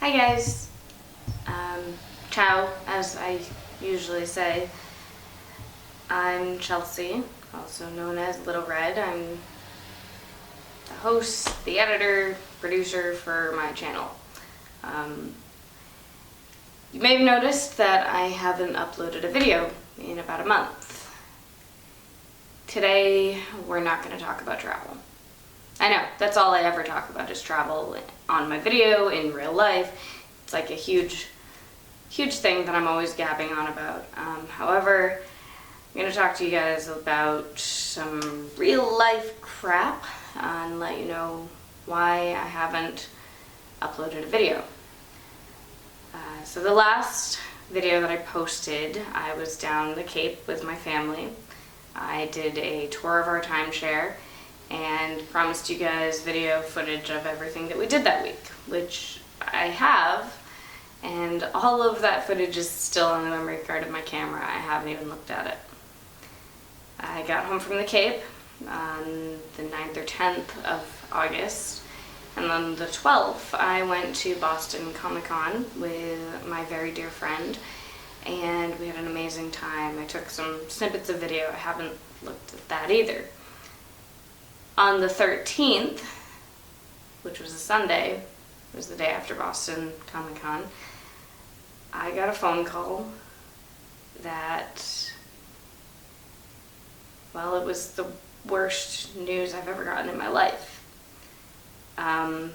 Hi guys, ciao, as I usually say. I'm Chelsea, also known as Little Red. I'm the host, the editor, producer for my channel. You may have noticed that I haven't uploaded a video in about a month. Today, we're not going to talk about travel. I know, that's all I ever talk about is travel on my video, in real life. It's like a huge thing that I'm always gabbing on about. However, I'm going to talk to you guys about some real life crap and let you know why I haven't uploaded a video. So the last video that I posted, I was down the Cape with my family. I did a tour of our timeshare and promised you guys video footage of everything that we did that week, which I have, and all of that footage is still on the memory card of my camera. I haven't even looked at it. I got home from the Cape on the 9th or 10th of August, and on the 12th I went to Boston Comic-Con with my very dear friend, and we had an amazing time. I took some snippets of video. I haven't looked at that either. On the 13th, which was a Sunday, it was the day after Boston Comic-Con, I got a phone call that, well, it was the worst news I've ever gotten in my life. I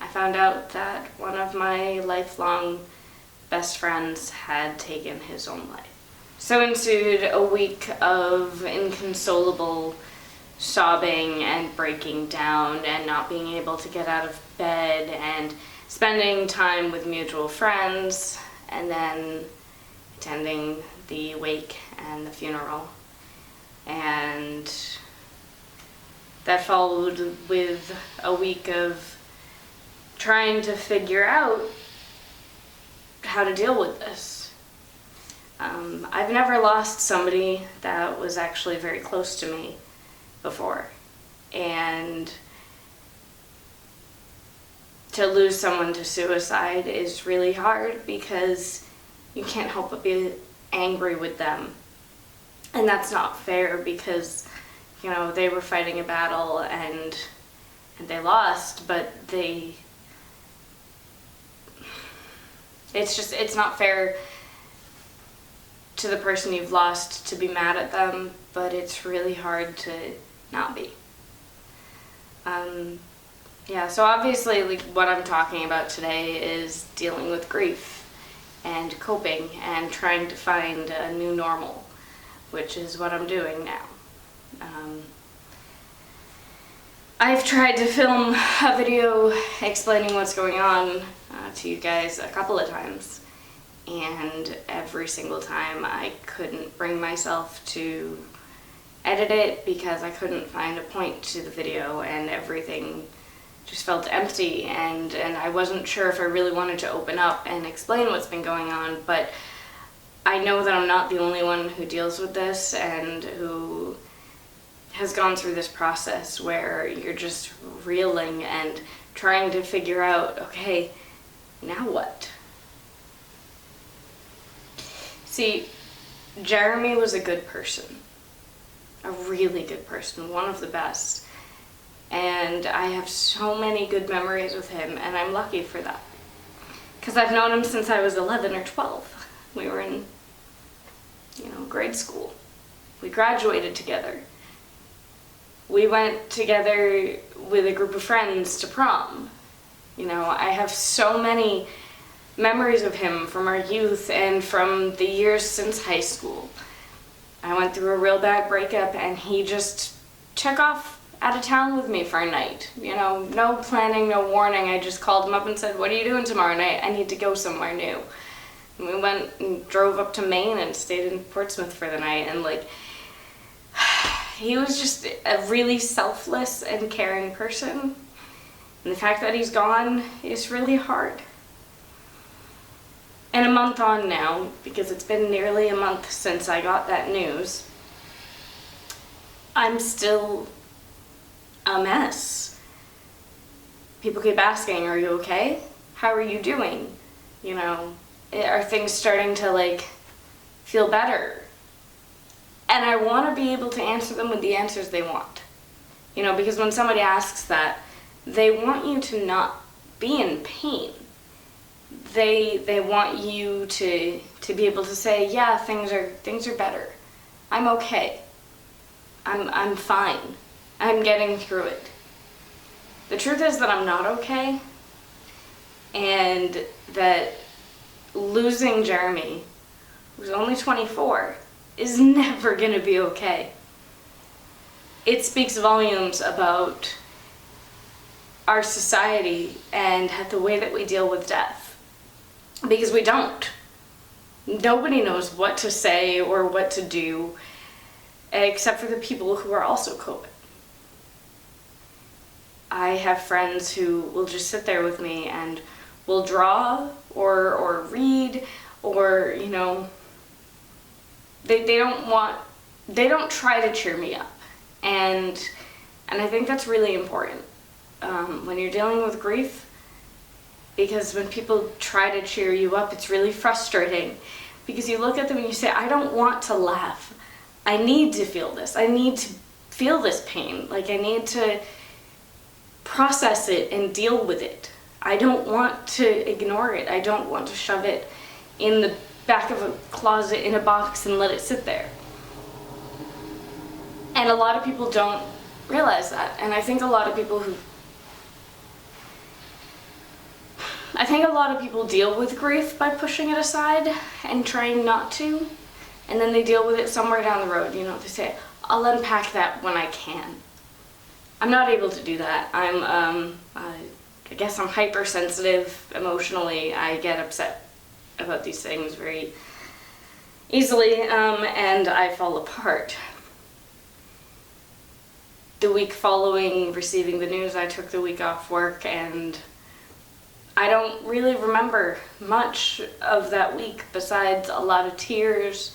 found out that one of my lifelong best friends had taken his own life. So ensued a week of inconsolable sobbing and breaking down and not being able to get out of bed and spending time with mutual friends and then attending the wake and the funeral. And that followed with a week of trying to figure out how to deal with this. I've never lost somebody that was actually very close to me before, and to lose someone to suicide is really hard because you can't help but be angry with them, and that's not fair because, you know, they were fighting a battle and they lost, but it's not fair to the person you've lost to be mad at them, but it's really hard to not be. Yeah, so obviously, like, what I'm talking about today is dealing with grief and coping and trying to find a new normal, which is what I'm doing now. I've tried to film a video explaining what's going on to you guys a couple of times, and every single time I couldn't bring myself to edit it because I couldn't find a point to the video, and everything just felt empty, and I wasn't sure if I really wanted to open up and explain what's been going on, but I know that I'm not the only one who deals with this and who has gone through this process where you're just reeling and trying to figure out, okay, now what? See, Jeremy was a good person, a really good person, one of the best, and I have so many good memories with him, and I'm lucky for that, because I've known him since I was 11 or 12. We were in, grade school. We graduated together. We went together with a group of friends to prom. I have so many memories of him from our youth and from the years since high school. I went through a real bad breakup and he just took off out of town with me for a night. No planning, no warning. I just called him up and said, "What are you doing tomorrow night? I need to go somewhere new." And we went and drove up to Maine and stayed in Portsmouth for the night, and he was just a really selfless and caring person. And the fact that he's gone is really hard. And a month on now, because it's been nearly a month since I got that news, I'm still a mess. people keep asking, are you okay? How are you doing? You know, are things starting to like feel better? And I want to be able to answer them with the answers they want. You know, because when somebody asks that, they want you to not be in pain. They want you to be able to say, yeah, things are better. I'm okay. I'm fine. I'm getting through it. The truth is that I'm not okay, and that losing Jeremy, who's only 24, is never gonna be okay. It speaks volumes about our society and the way that we deal with death, because we don't. Nobody knows what to say or what to do, except for the people who are also COVID. I have friends who will just sit there with me and will draw or read, or, you know, they don't try to cheer me up. And I think that's really important when you're dealing with grief, because when people try to cheer you up, it's really frustrating, because you look at them and you say, I don't want to laugh. I need to feel this. I need to feel this pain. Like, I need to process it and deal with it. I don't want to ignore it. I don't want to shove it in the back of a closet in a box and let it sit there. And a lot of people don't realize that. And I think a lot of people deal with grief by pushing it aside and trying not to. And then they deal with it somewhere down the road. You know, they say, I'll unpack that when I can. I'm not able to do that. I guess I'm hypersensitive emotionally. I get upset about these things very easily, and I fall apart. The week following receiving the news, I took the week off work, and I don't really remember much of that week besides a lot of tears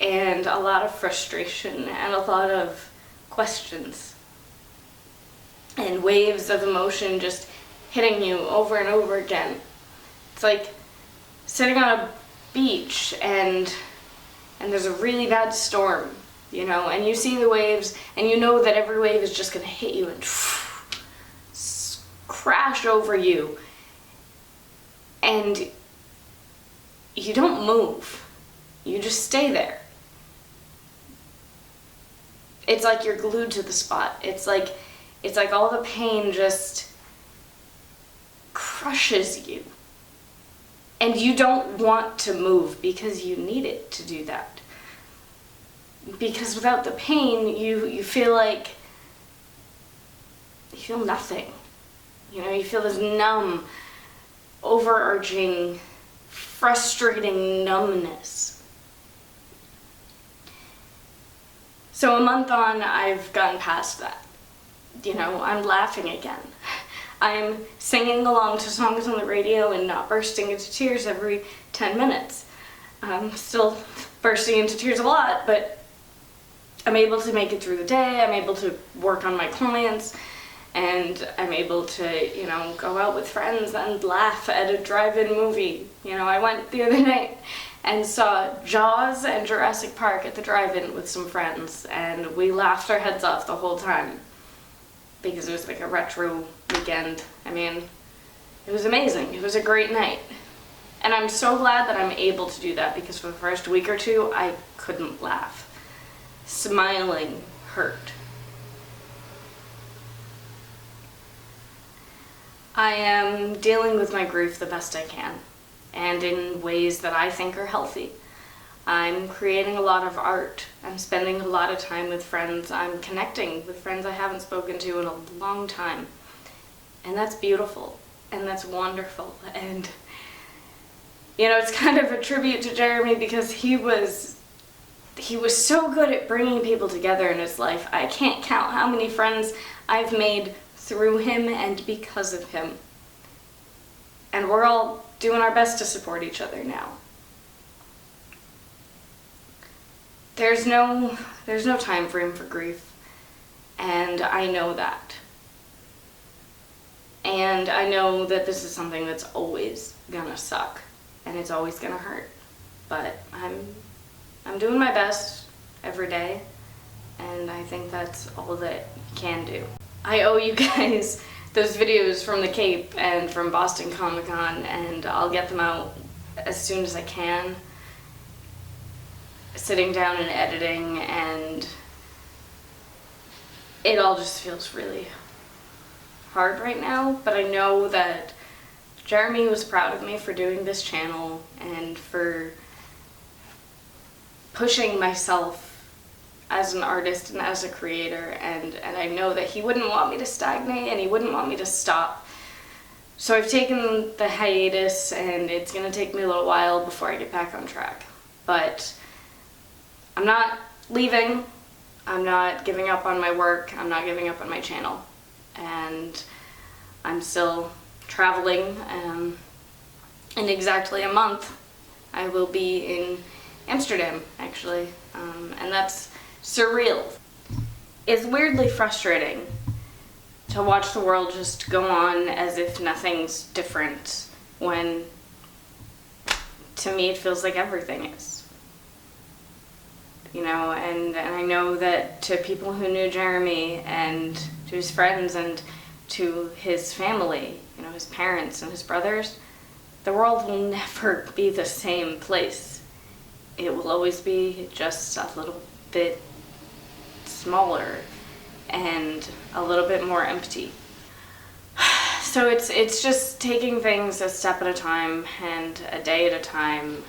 and a lot of frustration and a lot of questions and waves of emotion just hitting you over and over again. It's like sitting on a beach and there's a really bad storm, you know, and you see the waves and you know that every wave is just going to hit you and crash over you, and you don't move. You just stay there. It's like you're glued to the spot. It's like all the pain just crushes you. And you don't want to move because you need it to do that. Because without the pain, you feel like, you feel nothing. You know, you feel this numb, overarching, frustrating numbness. So a month on, I've gotten past that. You know, I'm laughing again. I'm singing along to songs on the radio and not bursting into tears every 10 minutes. I'm still bursting into tears a lot, but I'm able to make it through the day. I'm able to work on my clients, and I'm able to, you know, go out with friends and laugh at a drive-in movie. You know, I went the other night and saw Jaws and Jurassic Park at the drive-in with some friends, and we laughed our heads off the whole time because it was like a retro weekend. I mean, it was amazing. It was a great night. And I'm so glad that I'm able to do that, because for the first week or two, I couldn't laugh. Smiling hurt. I am dealing with my grief the best I can, and in ways that I think are healthy. I'm creating a lot of art. I'm spending a lot of time with friends. I'm connecting with friends I haven't spoken to in a long time. And that's beautiful, and that's wonderful. And, you know, it's kind of a tribute to Jeremy, because he was so good at bringing people together in his life. I can't count how many friends I've made through him and because of him. And we're all doing our best to support each other now. There's no time frame for grief, and I know that. And I know that this is something that's always gonna suck and it's always gonna hurt. But I'm doing my best every day, and I think that's all that you can do. I owe you guys those videos from the Cape and from Boston Comic Con, and I'll get them out as soon as I can. Sitting down and editing, and it all just feels really hard right now, but I know that Jeremy was proud of me for doing this channel and for pushing myself as an artist and as a creator, and I know that he wouldn't want me to stagnate and he wouldn't want me to stop. So I've taken the hiatus, and it's gonna take me a little while before I get back on track. But I'm not leaving, I'm not giving up on my work, I'm not giving up on my channel. And I'm still traveling. In exactly a month, I will be in Amsterdam, actually, and that's surreal. It's weirdly frustrating to watch the world just go on as if nothing's different, when to me it feels like everything is. You know, and I know that to people who knew Jeremy and to his friends and to his family, you know, his parents and his brothers, the world will never be the same place. It will always be just a little bit smaller and a little bit more empty. So it's just taking things a step at a time and a day at a time,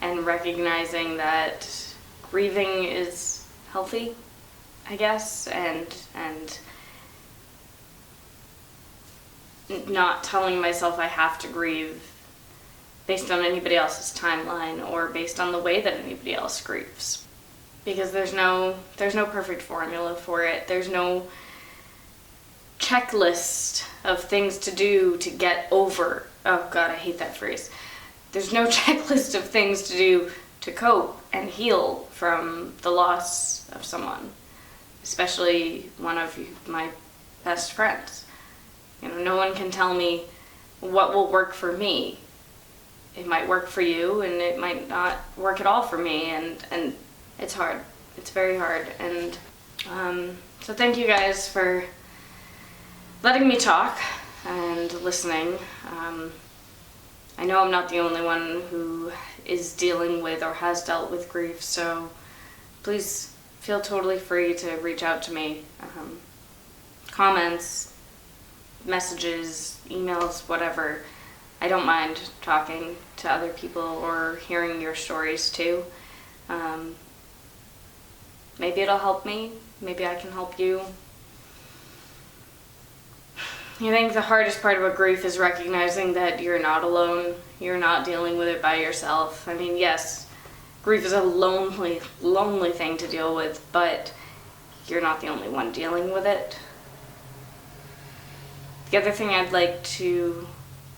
and recognizing that grieving is healthy, I guess, and not telling myself I have to grieve based on anybody else's timeline or based on the way that anybody else grieves. Because there's no perfect formula for it. There's no checklist of things to do to get over. Oh God, I hate that phrase. There's no checklist of things to do to cope and heal from the loss of someone, especially one of my best friends. You know, no one can tell me what will work for me. It might work for you, and it might not work at all for me, and it's hard. It's very hard. And so thank you guys for letting me talk and listening. I know I'm not the only one who is dealing with or has dealt with grief, so please feel totally free to reach out to me. Comments, messages, emails, whatever. I don't mind talking to other people or hearing your stories too. Maybe it'll help me. Maybe I can help you. I think the hardest part about grief is recognizing that you're not alone. You're not dealing with it by yourself. I mean, yes, grief is a lonely, lonely thing to deal with, but you're not the only one dealing with it. The other thing I'd like to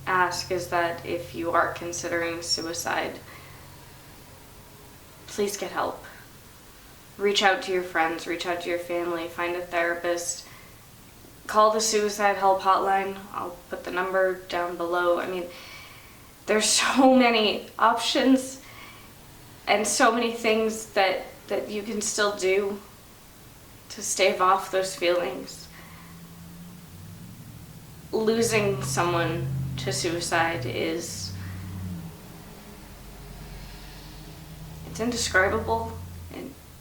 ask is that if you are considering suicide, please get help. Reach out to your friends, reach out to your family, find a therapist, call the suicide help hotline. I'll put the number down below. I mean, there's so many options and so many things that you can still do to stave off those feelings. Losing someone to suicide it's indescribable,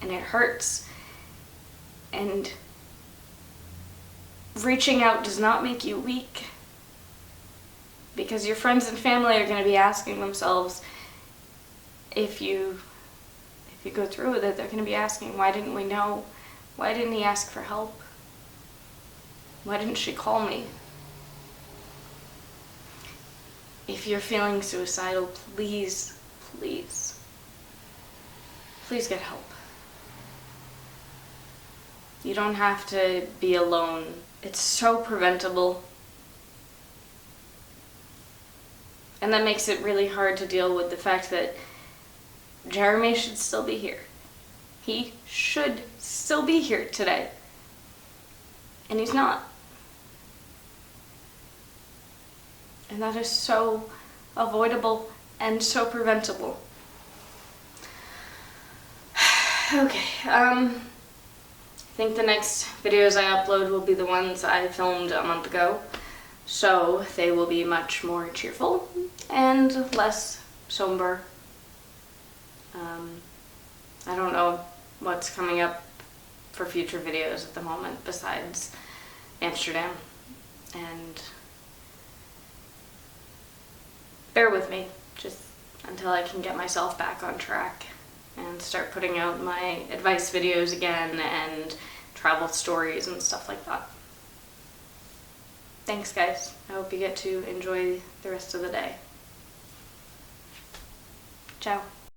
and it hurts, and reaching out does not make you weak, because your friends and family are going to be asking themselves, if you go through with it, they're going to be asking, why didn't we know? Why didn't he ask for help? Why didn't she call me? If you're feeling suicidal, please, please, please get help. You don't have to be alone. It's so preventable. And that makes it really hard to deal with the fact that Jeremy should still be here. He should still be here today. And he's not. And that is so avoidable and so preventable. Okay, I think the next videos I upload will be the ones I filmed a month ago, so they will be much more cheerful and less somber. I don't know what's coming up for future videos at the moment besides Amsterdam, and bear with me just until I can get myself back on track and start putting out my advice videos again and travel stories and stuff like that. Thanks guys, I hope you get to enjoy the rest of the day. Ciao.